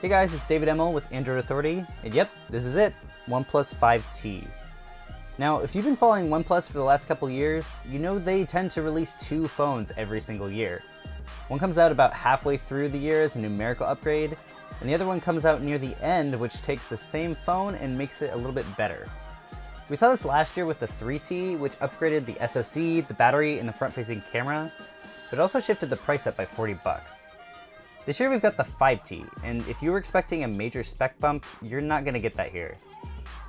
Hey guys, it's David Emmel with Android Authority, and yep, this is it, OnePlus 5T. Now, if you've been following OnePlus for the last couple years, you know they tend to release two phones every single year. One comes out about halfway through the year as a numerical upgrade, and the other one comes out near the end, which takes the same phone and makes it a little bit better. We saw this last year with the 3T, which upgraded the SoC, the battery, and the front-facing camera, but it also shifted the price up by 40 bucks. This year we've got the 5T, and if you were expecting a major spec bump, you're not going to get that here.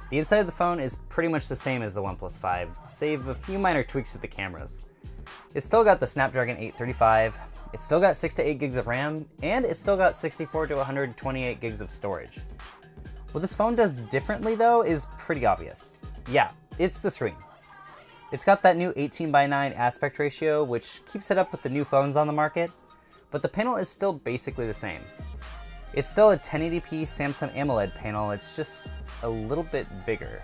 The inside of the phone is pretty much the same as the OnePlus 5, save a few minor tweaks to the cameras. It's still got the Snapdragon 835, it's still got 6 to 8 gigs of RAM, and it's still got 64 to 128 gigs of storage. What this phone does differently though is pretty obvious. Yeah, it's the screen. It's got that new 18:9 aspect ratio, which keeps it up with the new phones on the market, but the panel is still basically the same. It's still a 1080p Samsung AMOLED panel, it's just a little bit bigger.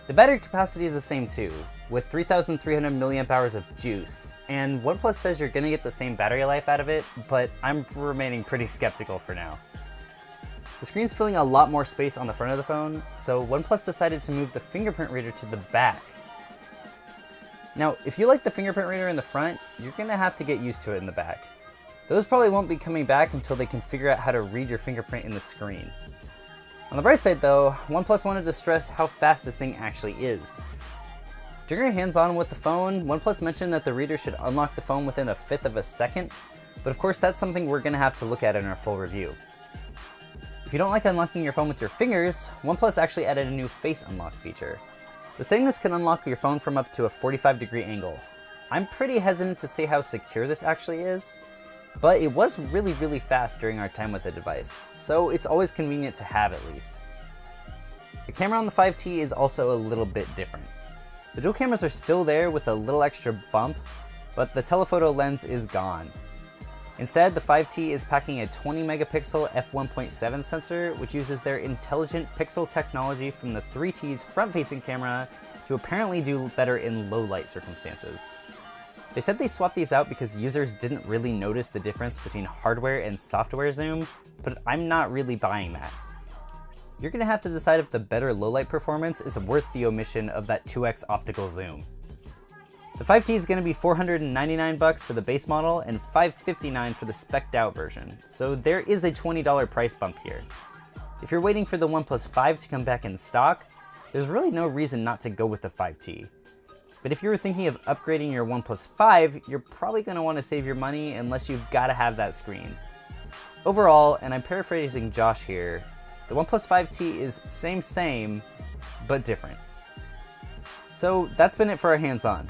The battery capacity is the same too, with 3,300 mAh of juice, and OnePlus says you're gonna get the same battery life out of it, but I'm remaining pretty skeptical for now. The screen's filling a lot more space on the front of the phone, so OnePlus decided to move the fingerprint reader to the back. Now, if you like the fingerprint reader in the front, you're gonna have to get used to it in the back. Those probably won't be coming back until they can figure out how to read your fingerprint in the screen. On the bright side though, OnePlus wanted to stress how fast this thing actually is. During our hands-on with the phone, OnePlus mentioned that the reader should unlock the phone within 1/5 of a second, but of course that's something we're going to have to look at in our full review. If you don't like unlocking your phone with your fingers, OnePlus actually added a new face unlock feature. They're saying this can unlock your phone from up to a 45-degree angle. I'm pretty hesitant to say how secure this actually is, but it was really fast during our time with the device, so it's always convenient to have at least. The camera on the 5T is also a little bit different. The dual cameras are still there with a little extra bump, but the telephoto lens is gone. Instead, the 5T is packing a 20 megapixel f1.7 sensor, which uses their intelligent pixel technology from the 3T's front-facing camera to apparently do better in low light circumstances. They said they swapped these out because users didn't really notice the difference between hardware and software zoom, but I'm not really buying that. You're gonna have to decide if the better low-light performance is worth the omission of that 2x optical zoom. The 5T is gonna be $499 for the base model and $559 for the spec'd out version, so there is a $20 price bump here. If you're waiting for the OnePlus 5 to come back in stock, there's really no reason not to go with the 5T. But if you were thinking of upgrading your OnePlus 5, you're probably going to want to save your money unless you've got to have that screen. Overall, and I'm paraphrasing Josh here, the OnePlus 5T is same, but different. So that's been it for our hands-on.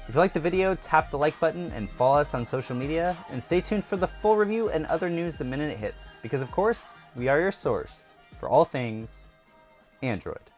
If you liked the video, tap the like button and follow us on social media, and stay tuned for the full review and other news the minute it hits, because of course, we are your source for all things Android.